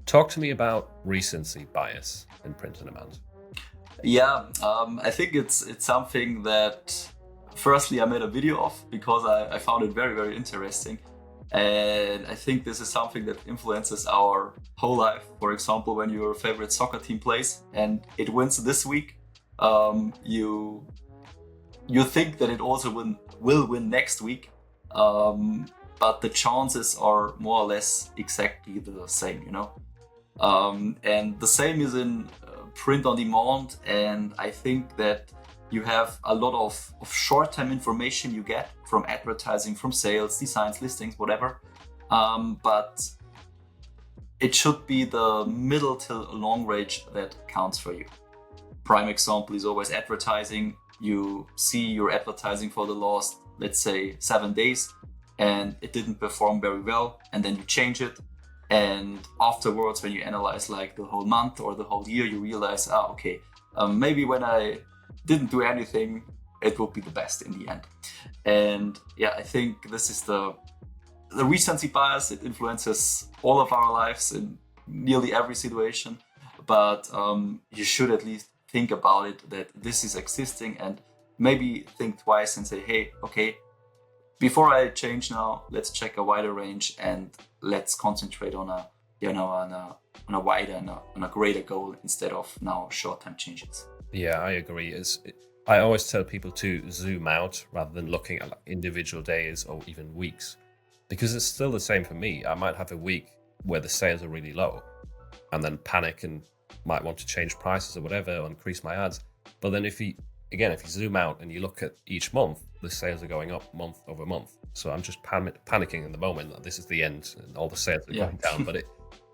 Talk to me about recency bias in print on demand. Yeah, I think it's something that firstly I made a video of because I found it very, very interesting. And I think this is something that influences our whole life. For example, when your favorite soccer team plays and it wins this week, you think that it also will win next week. But the chances are more or less exactly the same, and the same is in print on demand. And I think that you have a lot of short-term information you get from advertising, from sales, designs, listings, whatever. But it should be the middle till long range that counts for you. Prime example is always advertising. You see your advertising for the last, let's say, 7 days, and it didn't perform very well, and then you change it. And afterwards, when you analyze like the whole month or the whole year, you realize, okay, maybe when I didn't do anything, it will be the best in the end. And yeah, I think this is the recency bias. It influences all of our lives in nearly every situation. But you should at least think about it, that this is existing, and maybe think twice and say, hey, okay, before I change now, let's check a wider range and let's concentrate on a wider and on a greater goal instead of now short-term changes. Yeah, I agree. I always tell people to zoom out rather than looking at like individual days or even weeks, because it's still the same for me. I might have a week where the sales are really low and then panic and might want to change prices or whatever or increase my ads. But then if you zoom out and you look at each month, the sales are going up month over month. So I'm just panicking in the moment that this is the end and all the sales are going down, but it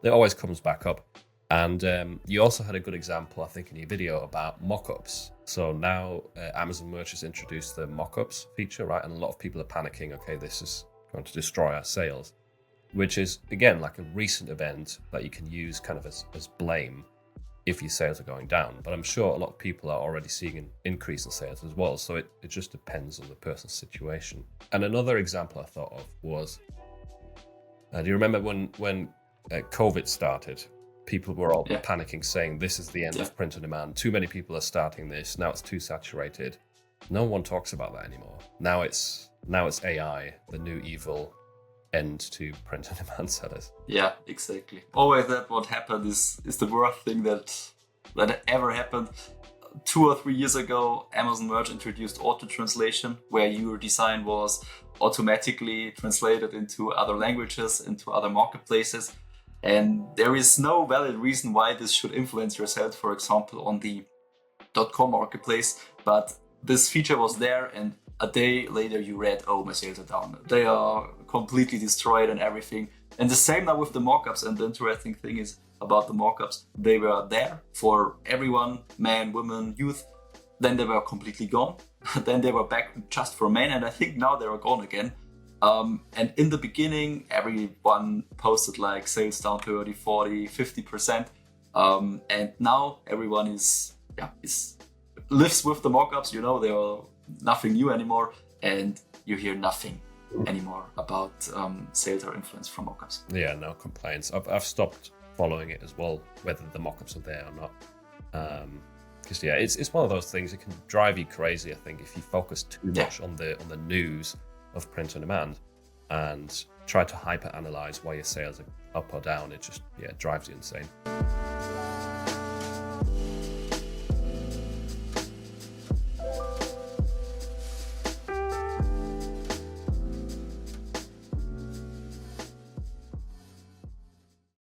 always comes back up. And you also had a good example, I think, in your video about mock-ups. So now Amazon Merch has introduced the mock-ups feature, right? And a lot of people are panicking, okay, this is going to destroy our sales, which is, again, like a recent event that you can use kind of as blame if your sales are going down. But I'm sure a lot of people are already seeing an increase in sales as well. So it just depends on the person's situation. And another example I thought of was, do you remember when COVID started? People were all panicking, saying this is the end of print on demand. Too many people are starting this. Now it's too saturated. No one talks about that anymore. Now it's AI, the new evil end to print on demand sellers. Yeah, exactly. Always that what happened is the worst thing that ever happened. 2 or 3 years ago, Amazon Merch introduced auto translation, where your design was automatically translated into other languages, into other marketplaces. And there is no valid reason why this should influence your sales, for example, on the .com marketplace. But this feature was there, and a day later you read, oh, my sales are down. They are completely destroyed and everything. And the same now with the mockups. And the interesting thing is about the mockups, they were there for everyone, man, women, youth. Then they were completely gone. Then they were back just for men. And I think now they are gone again. And in the beginning, everyone posted like sales down 30, 40, 50%. And now everyone lives with the mockups, they are nothing new anymore. And you hear nothing anymore about sales or influence from mockups. Yeah, no complaints. I've stopped following it as well, whether the mockups are there or not. Because it's one of those things that can drive you crazy, I think, if you focus too much on the news of print on demand and try to hyper analyze why your sales are up or down. It just drives you insane.